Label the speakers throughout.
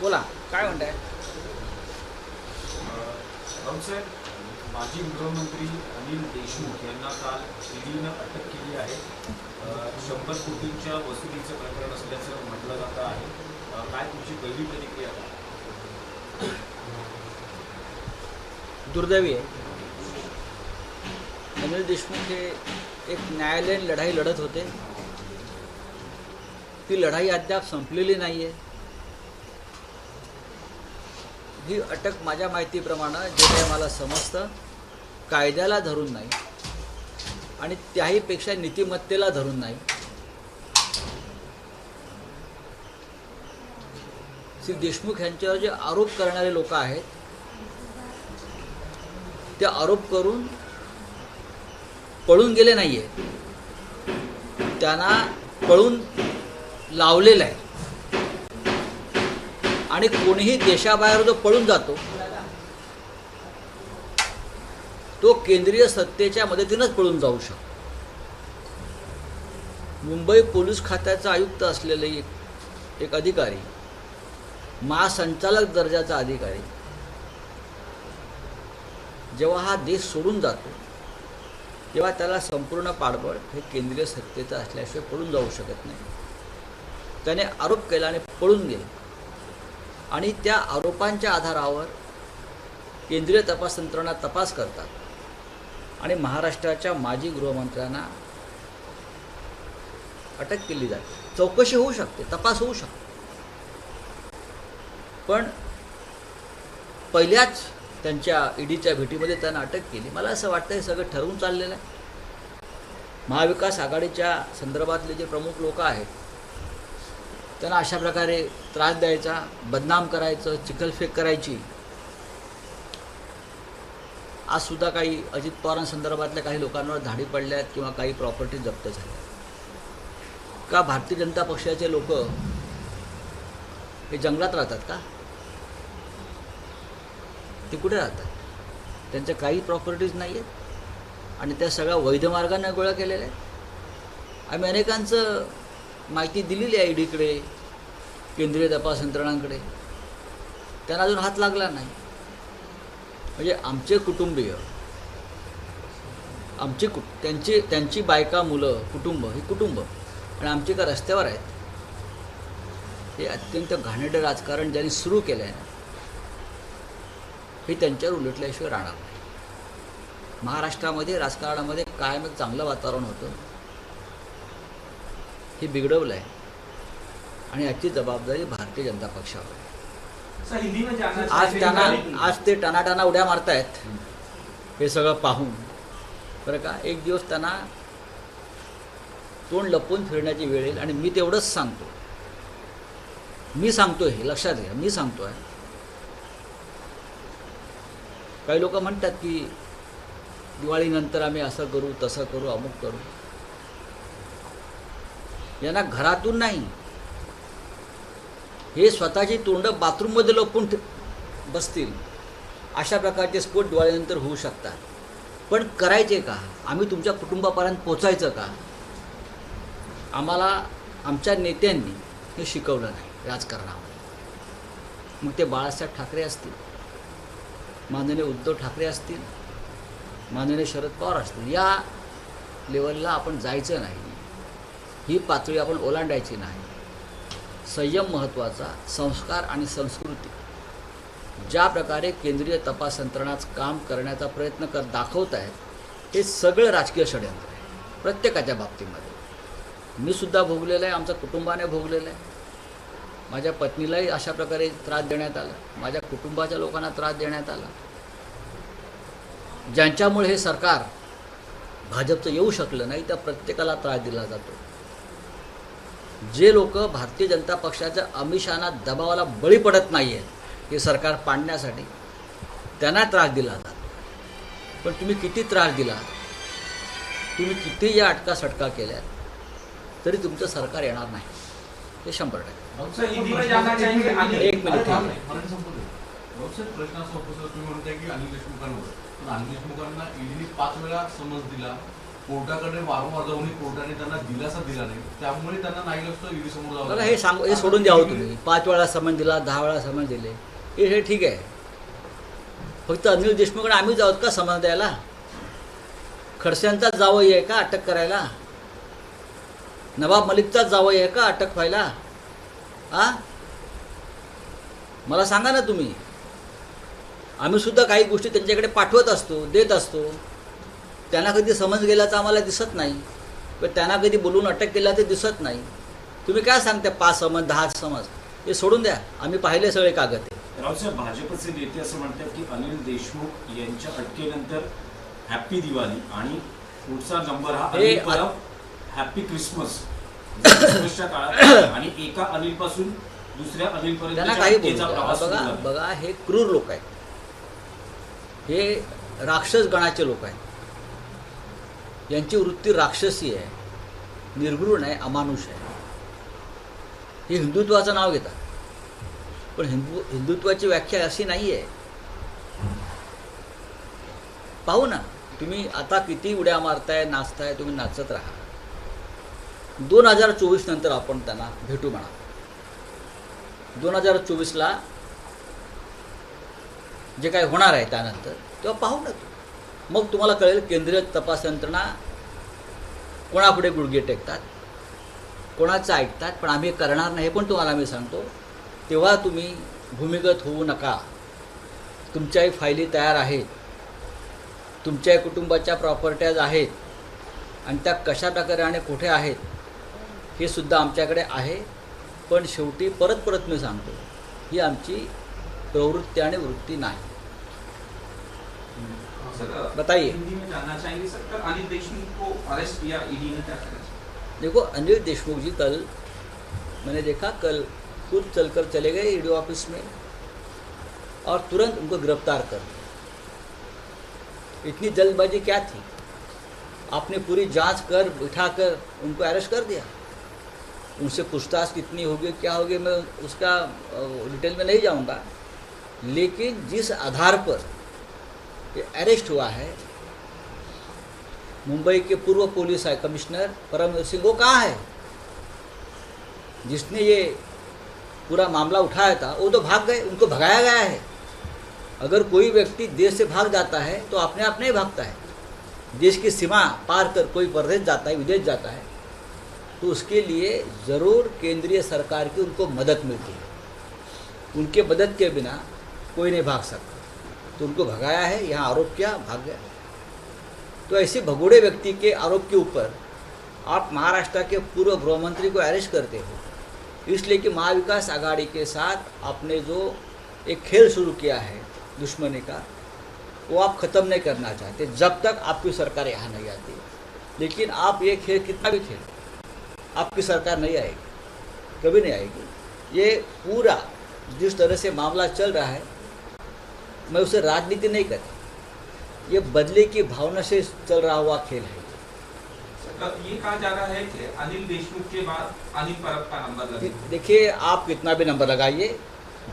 Speaker 1: बोला काय म्हणताय?
Speaker 2: राऊतसाहेब, माजी गृहमंत्री अनिल देशमुख यांना काल ईडीनं अटक केली आहे. 100 कोटींच्या वसुलीचं प्रकरण असल्याचं म्हटलं जात आहे. काय तुमची पहिली प्रतिक्रिया आहे?
Speaker 1: दुर्दैवी आहे. अनिल देशमुख हे एक न्यायालयीन लढाई लढत होते. ती लढाई अद्याप संपलेली नाही आहे. ही अटक माझ्या माहितीप्रमाणे जे काही मला समजतं कायद्याला धरून नाही आणि त्याहीपेक्षा नीतिमत्तेला धरून नाही. श्री देशमुख यांच्यावर जे आरोप करणारे लोक आहेत ते आरोप करून पळून गेले नाही आहे, त्यांना पळून लावलेलं आहे. आणि कोणीही देशाबाहेर जो पळून जातो तो केंद्रीय सत्तेच्या मदतीनंच पळून जाऊ शकतो. मुंबई पोलीस खात्याचा आयुक्त असलेले एक अधिकारी, महासंचालक दर्जाचा अधिकारी जेव्हा हा देश सोडून जातो तेव्हा त्याला संपूर्ण पाठबळ हे केंद्रीय सत्तेचं असल्याशिवाय पळून जाऊ शकत नाही. त्याने आरोप केला आणि पळून गेले आणि त्या आरोपांच्या आधारावर केंद्रीय तपास यंत्रणा तपास करतात आणि महाराष्ट्राच्या माजी गृहमंत्र्यांना अटक केली जाते. चौकशी होऊ शकते, तपास होऊ शकतो. पण पहिल्याच त्यांच्या ईडीच्या भेटीमध्ये त्यांना अटक केली. मला असं वाटतं हे सगळं ठरवून चाललेलं आहे. महाविकास आघाडीच्या संदर्भातले जे प्रमुख लोक आहेत त्यांना अशा प्रकारे त्रास द्यायचा, बदनाम करायचं, चिखलफेक करायची. आजसुद्धा काही अजित पवारांसंदर्भातल्या काही लोकांवर धाडी पडल्या आहेत किंवा काही प्रॉपर्टी जप्त झाल्या. का भारतीय जनता पक्षाचे लोक हे जंगलात राहतात का? ते कुठे राहतात? त्यांच्या काही प्रॉपर्टीज नाही आहेत आणि त्या सगळ्या वैध मार्गाने गोळा केलेल्या आहेत. आम्ही अनेकांचं माहिती दिलेली आहे ईडीकडे, केंद्रीय तपास यंत्रणांकडे. त्यांना अजून हात लागला नाही. म्हणजे आमचे कुटुंबीय, त्यांची बायका, मुलं, कुटुंब ही कुटुंब आणि आमचे का रस्त्यावर आहेत. हे अत्यंत घाणेरडं राजकारण ज्यांनी सुरू केलं आहे ना, हे त्यांच्यावर उलटल्याशिवाय राहणार नाही. महाराष्ट्रामध्ये राजकारणामध्ये कायम एक चांगलं वातावरण होतं, हे बिघडवलं आहे आणि याची जबाबदारी भारतीय जनता पक्षावर आहे. आज ते टानाटाना उड्या मारतायत हे सगळं पाहून. बरं का, एक दिवस त्यांना तोंड लपवून फिरण्याची वेळ येईल. आणि मी तेवढंच सांगतो, हे लक्षात घ्या, मी सांगतो आहे. काही लोक म्हणतात की दिवाळीनंतर आम्ही असं करू, तसं करू, अमुक करू. यांना घरातून नाही, हे स्वतःची तोंड बाथरूममध्ये लपवून बसतील. अशा प्रकारचे स्फोट दिवाळीनंतर होऊ शकतात. पण करायचे का? आम्ही तुमच्या कुटुंबापर्यंत पोचायचं का? आम्हाला आमच्या नेत्यांनी हे शिकवलं नाही राजकारणामध्ये. मग ते बाळासाहेब ठाकरे असतील, माननीय उद्धव ठाकरे असतील, माननीय शरद पवार असतील, या लेवलला आपण जायचं नाही. ही पातळी आपण ओलांडायची नाही. संयम महत्त्वाचा, संस्कार आणि संस्कृती. ज्या प्रकारे केंद्रीय तपास यंत्रणाच काम करण्याचा प्रयत्न दाखवत आहेत हे सगळं राजकीय षडयंत्र आहे प्रत्येकाच्या बाबतीमध्ये. मी सुद्धा भोगलेलं आहे, आमच्या कुटुंबाने भोगलेलं आहे. माझ्या पत्नीलाही अशा प्रकारे त्रास देण्यात आला, माझ्या कुटुंबाच्या लोकांना त्रास देण्यात आला. ज्यांच्यामुळे हे सरकार भाजपचं येऊ शकलं नाही त्या प्रत्येकाला त्रास दिला जातो. जे लोक भारतीय जनता पक्षाच्या आमिषांना, दबावाला बळी पडत नाही आहेत हे सरकार पाडण्यासाठी, त्यांना त्रास दिला जातो. पण तुम्ही किती त्रास दिला, तुम्ही किती या अटका सटका केल्या तरी तुमचं सरकार येणार नाही, हे 100%. एक मिनिट.
Speaker 3: प्रश्न असा होतो तुम्ही म्हणताय की अनिल देशमुखांवर, पण अनिल देशमुखांना ईडीने 5 वेळा समन्स दिला, कोर्टाकडे वारंवार जाऊन कोर्टाने त्यांना दिलासा दिला नाही, त्यामुळे त्यांना नाही लक्ष ईडी समोर जावं
Speaker 1: बघा,
Speaker 3: लागलं.
Speaker 1: हे सोडून द्यावं तुम्ही. 5 वेळा समन दिला, 10 वेळा समन दिले, हे ठीक आहे. फक्त अनिल देशमुखकडे आम्ही जाऊत का समन द्यायला? खडसेंचा जावई आहे का अटक करायला? नवाब मलिकचाच जावई आहे का अटक व्हायला? आ मला सांगा ना तुम्ही. आम्ही सुद्धा काही गोष्टी त्यांच्याकडे पाठवत असतो, देत असतो. त्यांना कधी समज गेल्याचं आम्हाला दिसत नाही, पण त्यांना कधी बोलून अटक केल्याचं दिसत नाही. तुम्ही काय सांगता 5 समज 10 समज? हे सोडून द्या, आम्ही पाहिले सगळे कागद आहे.
Speaker 2: रावसाहेब, भाजपचे नेते असं म्हणतात की अनिल देशमुख यांच्या अटकेनंतर हॅप्पी दिवाळी आणि पुढचा नंबर हा
Speaker 1: हे
Speaker 2: अनिल परब हॅप्पी क्रिसमस क्रिसमसच्या काळात आणि एका अनिल पासून दुसऱ्या अनिल
Speaker 1: त्यांना काही बोलू
Speaker 2: पर्यंतचा
Speaker 1: द्या.
Speaker 2: प्रवास सुरू
Speaker 1: बघा
Speaker 2: झाला.
Speaker 1: बघा, हे क्रूर लोक आहेत, हे राक्षस गणाचे लोक आहेत. यांची वृत्ती राक्षसी आहे, निर्घृण आहे, अमानुष आहे. हे हिंदुत्वाचं नाव घेतात, पण हिंदुत्वाची व्याख्या अशी नाही आहे. पाहू ना, तुम्ही आता किती उड्या मारताय, नाचताय, तुम्ही नाचत राहा. 2024 नंतर आपण त्यांना भेटू म्हणा. 2024ला जे काय होणार आहे त्यानंतर तेव्हा पाहू ना. मग तुम्हाला कळेल केंद्रीय तपास यंत्रणा कोणापुढे गुडघे टेकतात, कोणाचं ऐकतात. पण आम्ही करणार नाही, हे पण तुम्हाला मी सांगतो. तेव्हा तुम्ही भूमिगत होऊ नका. तुमच्याही फायली तयार आहेत, तुमच्याही कुटुंबाच्या प्रॉपर्ट्याज आहेत, आणि त्या कशा प्रकारे आणि कुठे आहेत हे सुद्धा आमच्याकडे आहे. पण शेवटी परत परत मी सांगतो, ही आमची प्रवृत्ती आणि वृत्ती नाही.
Speaker 4: सर,
Speaker 1: बताइए.
Speaker 4: हिंदी में जानना चाहेंगे सर, कल अनिल देशमुख को अरेस्ट किया ईडी ने, क्या कहना चाहिए?
Speaker 1: देखो, अनिल देशमुख जी कल मैंने देखा, कल खुद चलकर चले गए ईडी ऑफिस में और तुरंत उनको गिरफ्तार कर दिया. इतनी जल्दबाजी क्या थी? आपने पूरी जांच कर बिठाकर उनको अरेस्ट कर दिया. उनसे पूछताछ कितनी होगी, क्या होगी, मैं उसका डिटेल में नहीं जाऊंगा. लेकिन जिस आधार पर ये अरेस्ट हुआ है, मुंबई के पूर्व पुलिस कमिश्नर परमवीर सिंह, वो कहाँ है? जिसने ये पूरा मामला उठाया था वो तो भाग गए, उनको भगाया गया है. अगर कोई व्यक्ति देश से भाग जाता है तो अपने आप नहीं भागता है. देश की सीमा पार कर कोई प्रदेश जाता है, विदेश जाता है, तो उसके लिए ज़रूर केंद्रीय सरकार की उनको मदद मिलती है. उनके मदद के बिना कोई नहीं भाग सकता. तो उनको भगाया है, यहाँ आरोप किया, भाग गया. तो ऐसे भगोड़े व्यक्ति के आरोप के ऊपर आप महाराष्ट्र के पूर्व गृहमंत्री को अरेस्ट करते हो, इसलिए कि महाविकास आघाड़ी के साथ आपने जो एक खेल शुरू किया है दुश्मनी का, वो आप ख़त्म नहीं करना चाहते जब तक आपकी सरकार यहाँ नहीं आती. लेकिन आप ये खेल कितना भी खेल, आपकी सरकार नहीं आएगी, कभी नहीं आएगी. ये पूरा जिस तरह से मामला चल रहा है, मैं उसे राजनीति नहीं करता, ये बदले की भावना से चल रहा हुआ खेल है.
Speaker 4: सर, ये कहा जा रहा है कि अनिल देशमुख के बाद अनिल परब का नंबर लगेगा.
Speaker 1: देखिए, आप कितना भी नंबर लगाइए,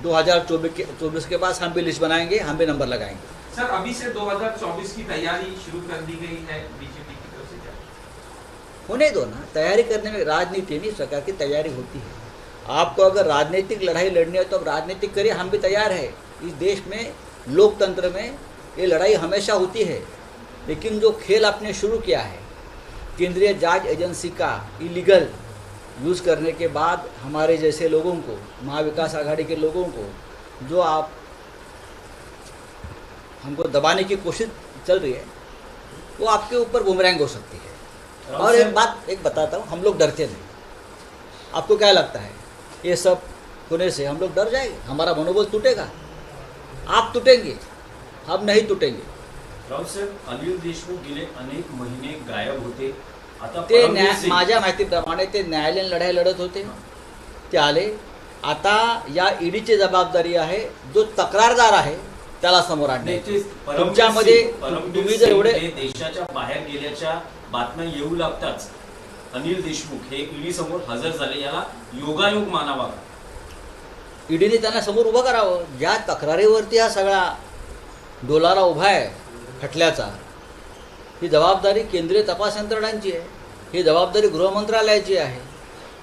Speaker 1: 2024 के बाद हम भी लिस्ट बनाएंगे, हम भी नंबर लगाएंगे.
Speaker 4: सर, अभी से 2024 की तैयारी शुरू कर दी गई है बीजेपी की तरफ से, क्या?
Speaker 1: होने दो ना. तैयारी करने में राजनीति नहीं, सरकार की तैयारी होती है. आपको अगर राजनीतिक लड़ाई लड़नी है तो अब राजनीतिक करिए, हम भी तैयार है. इस देश में लोकतंत्र में ये लड़ाई हमेशा होती है. लेकिन जो खेल आपने शुरू किया है केंद्रीय जांच एजेंसी का इलीगल यूज़ करने के बाद हमारे जैसे लोगों को, महाविकास आघाड़ी के लोगों को, जो आप हमको दबाने की कोशिश चल रही है, वो आपके ऊपर बुमरैंग हो सकती है. और एक बात बताता हूँ, हम लोग डरते नहीं. आपको क्या लगता है ये सब होने से हम लोग डर जाएंगे? हमारा मनोबल टूटेगा? आप टूटेंगे, हम नहीं टूटेंगे.
Speaker 2: रावसाहेब, अनिल देशमुख गेले अनेक महिने गायब होते. आता
Speaker 1: ते
Speaker 2: परमवीर सिंग-
Speaker 1: माझ्या माहितीप्रमाणे ते न्यायालयीन लढाई लढत होते, ते आले. आता या ईडीची जबाबदारी आहे, जो तक्रारदार आहे त्याला समोर आणणे.
Speaker 2: नेते परमवीर
Speaker 1: तुमच्यामध्ये
Speaker 2: सिंग- परमवीर
Speaker 1: तुम्ही जर
Speaker 2: सिंग
Speaker 1: एवढे
Speaker 2: हे देशाच्या बाहेर गेल्याच्या बातम्या येऊ लागताच अनिल देशमुख हे ईडी समोर हजर झाले. याला योगायोग मानावा का?
Speaker 1: ईडीने त्यांना समोर उभं करावं. ज्या तक्रारीवरती हा सगळा डोलारा उभा आहे खटल्याचा, ही जबाबदारी केंद्रीय तपास यंत्रणांची आहे, ही जबाबदारी गृहमंत्रालयाची आहे.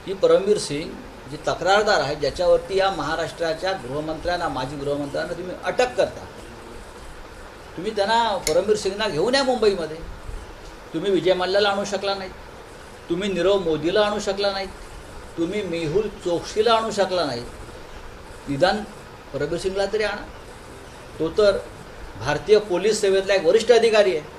Speaker 1: ही परमवीर सिंग जे तक्रारदार आहे, ज्याच्यावरती या महाराष्ट्राच्या गृहमंत्र्यांना, माजी गृहमंत्र्यांना तुम्ही अटक करता, तुम्ही त्यांना परमवीर सिंगना घेऊन या मुंबईमध्ये. तुम्ही विजय मल्ल्याला आणू शकला नाहीत, तुम्ही नीरव मोदीला आणू शकला नाहीत, तुम्ही मेहुल चोक्सीला आणू शकला नाहीत. निदान परमवीर सिंगला तरी आणा. तो तर भारतीय पोलीस सेवेतला एक वरिष्ठ अधिकारी आहे.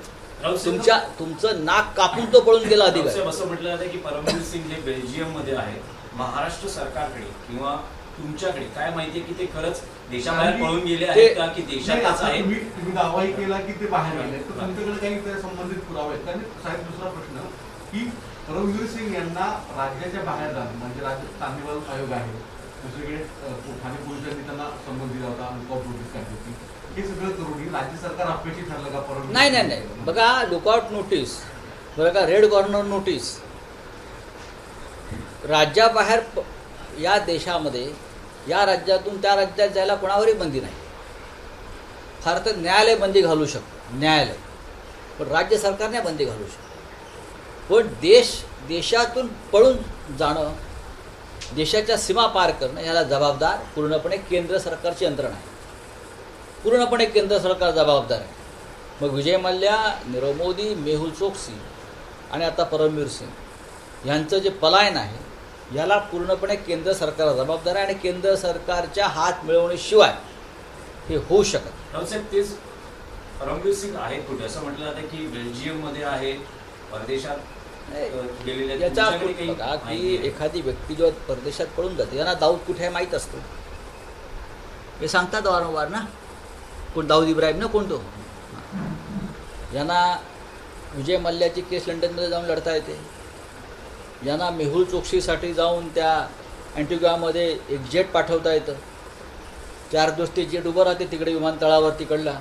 Speaker 1: तुमचं नाक कापून तो पळून गेला अधिकारी.
Speaker 2: असं म्हटलं जातं की परमवीर सिंग हे बेल्जियममध्ये आहेत. महाराष्ट्र सरकारकडे किंवा तुमच्याकडे काय माहितीये की ते खरंच देशाबाहेर पळून गेले आहेत का, की देशातच आहेत?
Speaker 3: तुम्ही दावाही केला की ते बाहेर गेले, तर तुमच्याकडे काही त्या संबंधित पुरावे आहेत? कारण साहेब, दुसरा प्रश्न की परमवीर सिंग यांना राज्याच्या बाहेर जाणं, म्हणजे राज्य स्थानिक आयोग आहे, दुसरीकडे ठाणे पोलिसांनी त्यांना संबंध दिला होता लुकआउट नोटीस काढली होती, हे सगळं करून राज्य सरकार अपेक्षित ठरलं का? परमवीर
Speaker 1: नाही. बघा, लुकआउट नोटीस, बरं का, रेड कॉर्नर नोटीस, राज्याबाहेर या देशामध्ये, या राज्यातून त्या राज्यात जायला कोणावरही बंदी नाही. फार तर न्यायालय बंदी घालू शकतो, न्यायालय, पण राज्य सरकारने बंदी घालू शकतो. पण देशातून पळून जाणं, देशाच्या सीमा पार करणं, ह्याला जबाबदार पूर्णपणे केंद्र सरकारची यंत्रणा आहे. पूर्णपणे केंद्र सरकार जबाबदार आहे. मग विजय मल्ल्या, नीरव मोदी, मेहुल चोक्सी आणि आता परमवीर सिंग यांचं जे पलायन आहे, याला पूर्णपणे केंद्र सरकार जबाबदार आहे. आणि केंद्र सरकारच्या हात मिळवण्याशिवाय हे होऊ शकत नाही.
Speaker 2: रावसाहेब, तेच परमवीर सिंग आहेत कुठे? असं म्हटलं जातं की बेल्जियममध्ये आहेत, परदेशात गेलेले आहेत.
Speaker 1: याचा
Speaker 2: तुमच्याकडे काही
Speaker 1: बघा की
Speaker 2: माहिती आहे?
Speaker 1: एखादी व्यक्ती जेव्हा परदेशात पळून जाते, यांना दाऊद कुठे आहे माहीत असतो. हे सांगतात वारंवार ना, कोण दाऊद इब्राहिम ना, कोण तो. यांना विजय मल्ल्याची केस लंडनमध्ये जाऊन लढता येते, यांना मेहुल चोक्सीसाठी जाऊन त्या अँटिग्वामध्ये एक जेट पाठवता येतं. 4 दिवस ते जेट उभं राहते तिकडे विमानतळावर, तिकडला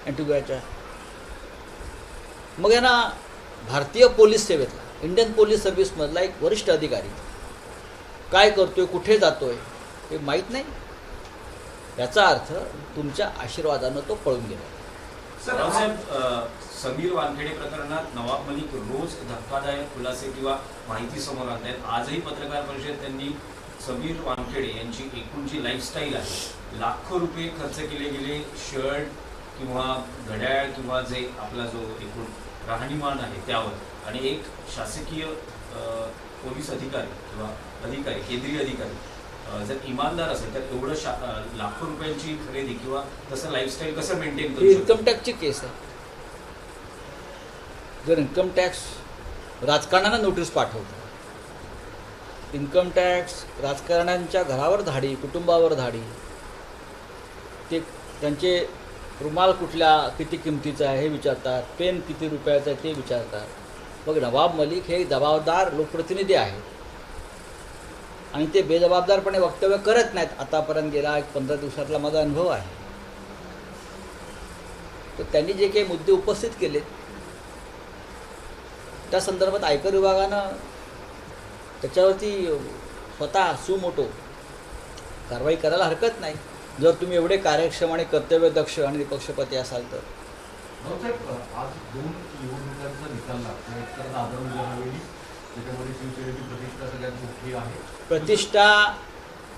Speaker 1: अँटिग्वाच्या. मग यांना भारतीय पोलीस सेवेतला, इंडियन पोलीस सर्व्हिसमधला एक वरिष्ठ अधिकारी काय करतोय, कुठे जातोय हे माहीत नाही. याचा अर्थ तुमच्या आशीर्वादानं तो पळून गेला.
Speaker 4: सर,
Speaker 2: रावसाहेब, समीर वानखेडे प्रकरणात नवाब मलिक रोज धक्कादायक खुलासे किंवा माहिती समोर आणत आहेत. आजही पत्रकार परिषदेत त्यांनी समीर वानखेडे यांची एकूण जी लाईफस्टाईल आहे, लाखो रुपये खर्च केले गेले, शर्ट किंवा घड्याळ किंवा जे आपला जो एकूण राहणीमान आहे त्यावर, आणि एक शासकीय पोलीस अधिकारी किंवा अधिकारी, केंद्रीय अधिकारी जर इमानदार असेल तर एवढं लाखो रुपयांची खरेदी किंवा तसं लाईफस्टाईल कसं मेंटेन
Speaker 1: ही
Speaker 2: करू शकतो?
Speaker 1: इन्कम टॅक्सची केस आहे. जर इन्कम टॅक्स राजकारणाला नोटीस पाठवतो, इन्कम टॅक्स राजकारण्यांच्या घरावर धाडी, कुटुंबावर धाडी, ते त्यांचे रुमाल कुठल्या किती किमतीचा आहे हे विचारतात, पेन किती रुपयाचा आहे ते विचारतात. मग नवाब मलिक हे जबाबदार लोकप्रतिनिधी आहेत आणि ते बेजबाबदारपणे वक्तव्य करत नाहीत. आतापर्यंत गेला 15 दिवसातला माझा अनुभव आहे. तर त्यांनी जे काही मुद्दे उपस्थित केलेत त्या संदर्भात आयकर विभागानं त्याच्यावरती स्वतः सुमोटो कारवाई करायला हरकत नाही, जर तुम्ही एवढे कार्यक्षम आणि कर्तव्यदक्ष आणि निपक्षपाती असाल तर.
Speaker 3: साहेब, आज 2 निवडणुकांचा निकाल लागतो. एक तर दादर नगर हवेली, त्याच्यामध्ये शिवसेनेची प्रतिष्ठा सगळ्यात मोठी आहे.
Speaker 1: प्रतिष्ठा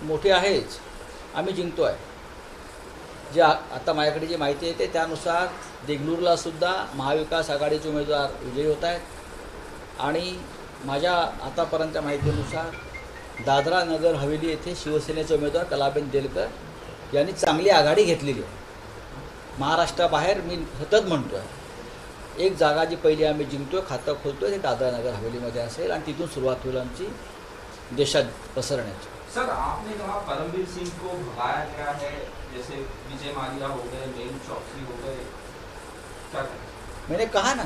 Speaker 1: मोठी आहेच, आम्ही जिंकतो आहे. जे आता माझ्याकडे जी माहिती येते त्यानुसार देगलूरला सुद्धा महाविकास आघाडीचे उमेदवार विजयी होत आहेत. आणि माझ्या आतापर्यंतच्या माहितीनुसार दादरा नगर हवेली येथे शिवसेनेचे उमेदवार कलाबेन देलकर यांनी चांगली आघाडी घेतलेली आहे. महाराष्ट्राबाहेर मी सतत म्हणतो आहे, एक जागा जी पहिली आम्ही जिंकतोय, खातं खोलतोय, ते दादरा नगर हवेलीमध्ये असेल आणि तिथून सुरुवात होईल आमची देशात पसरण्याची.
Speaker 4: सर, आपने कहा परमवीर सिंह को भगाया गया है, जैसे विजय माल्या हो गए, मेहुल चोक्सी हो गए, क्या करें?
Speaker 1: मैंने कहा ना,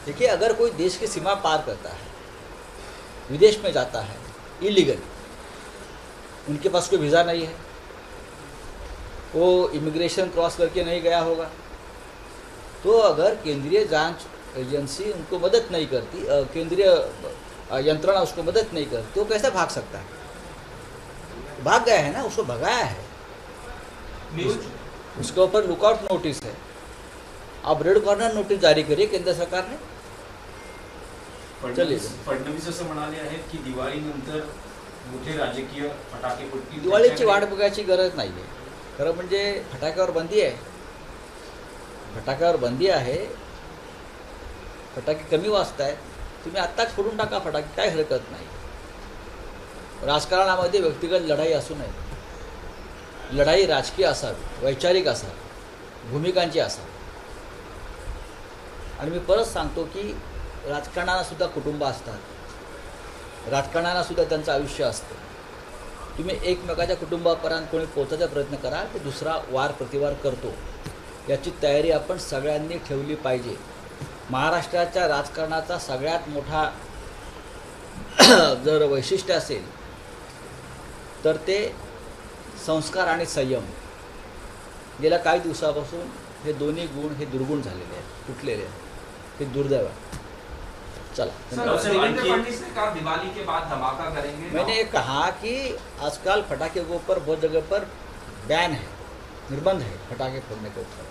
Speaker 1: देखिए, अगर कोई देश की सीमा पार करता है, विदेश में जाता है इलीगल, उनके पास कोई वीज़ा नहीं है, वो इमिग्रेशन क्रॉस करके नहीं गया होगा, तो अगर केंद्रीय जांच एजेंसी उनको मदद नहीं करती, केंद्रीय यंत्रणा उसको मदद नहीं करती, तो कैसे भाग सकता है? भाग गया है ना, उसको भगाया है,
Speaker 4: मेहुल
Speaker 1: उसके ऊपर लुकआउट नोटिस है, अब रेड कॉर्नर नोटिस जारी करी है केंद्र सरकार ने.
Speaker 2: फडणवीस असं म्हणाले आहेत की दिवाळीनंतर मोठे राजकीय फटाके फुटतील.
Speaker 1: दिवाळीची वाट बघायची गरज नाही आहे. खरं म्हणजे फटाक्यावर बंदी आहे. फटाक्यावर बंदी आहे. फटाके कमी वाजत आहेत. तुम्ही आत्ताच फोडून टाका फटाके, काय हरकत नाही. राजकारणामध्ये व्यक्तिगत लढाई असू नये. लढाई राजकीय असावी, वैचारिक असावी, भूमिकांची असावी. आणि मी परत सांगतो की राजकारणाला सुद्धा कुटुंब असतात. राजकारणाला सुद्धा त्यांचं आयुष्य असतं. तुम्ही एकमेकाच्या कुटुंबापर्यंत कोणी पोहोचायचा प्रयत्न करा तर दुसरा वार प्रतिवार करतो. याची तयारी आपण सगळ्यांनी ठेवली पाहिजे. महाराष्ट्राच्या राजकारणाचा सगळ्यात मोठा जर वैशिष्ट्य असेल तर ते संस्कार आणि संयम. गेल्या काही दिवसापासून हे दोन्ही गुण हे दुर्गुण झालेले आहेत, तुटलेले आहेत. हे दुर्दैव आहे. चला.
Speaker 4: सर, देवेंद्र फडणवीस ने कहा दिवाली के बाद धमाका करेंगे.
Speaker 1: मैंने ये कहा कि आजकल पटाखे के ऊपर बहुत जगह पर बैन है, निर्बंध है पटाखे फोड़ने के ऊपर.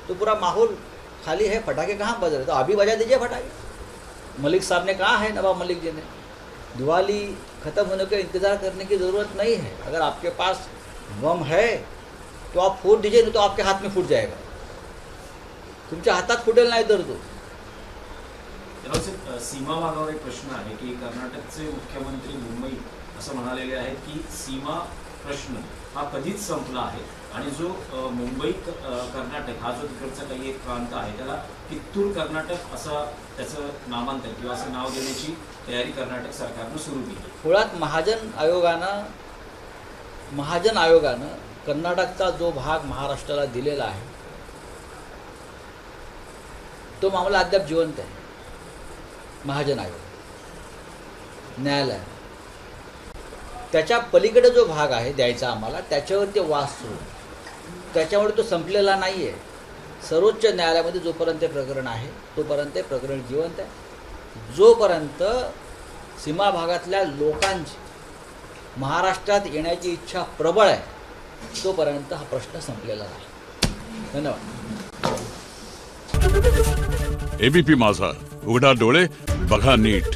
Speaker 1: तो पूरा माहौल खाली है, पटाखे कहाँ बज रहे, तो अभी बजा दीजिए पटाखे. मलिक साहब ने कहा है, नवाब मलिक जी ने, दिवाली ख़त्म होने का इंतज़ार करने की ज़रूरत नहीं है. अगर आपके पास बम है तो आप फोड़ दीजिए, नहीं तो आपके हाथ में फूट जाएगा. तुमच्या हातात फुटेल नाही तर तो.
Speaker 2: सीमा भागावर एक प्रश्न आहे की कर्नाटकचे मुख्यमंत्री मुंबई असं म्हणालेले आहेत की सीमा प्रश्न हा कधीच संपला आहे आणि जो मुंबई कर्नाटक हा जो तिकडचा काही एक प्रांत आहे त्याला कित्तूर कर्नाटक असा त्याचं नामांतर किंवा असं नाव देण्याची तयारी कर्नाटक सरकारनं सुरू केली.
Speaker 1: मुळात महाजन आयोगानं कर्नाटकचा जो भाग महाराष्ट्राला दिलेला आहे तो मामला अद्याप जिवंत आहे. महाजन आयोग न्यायालय त्याच्या पलीकडे जो भाग आहे द्यायचा आम्हाला त्याच्यावर ते वाद सुरू. त्याच्यामुळे तो संपलेला नाही आहे. सर्वोच्च न्यायालयामध्ये जोपर्यंत ते प्रकरण आहे तोपर्यंत ते प्रकरण जिवंत आहे. जोपर्यंत सीमा भागातल्या लोकांची महाराष्ट्रात येण्याची इच्छा प्रबळ आहे तोपर्यंत हा प्रश्न संपलेला नाही. धन्यवाद.
Speaker 5: एबीपी माझा, उघडा डोळे बघा नीट.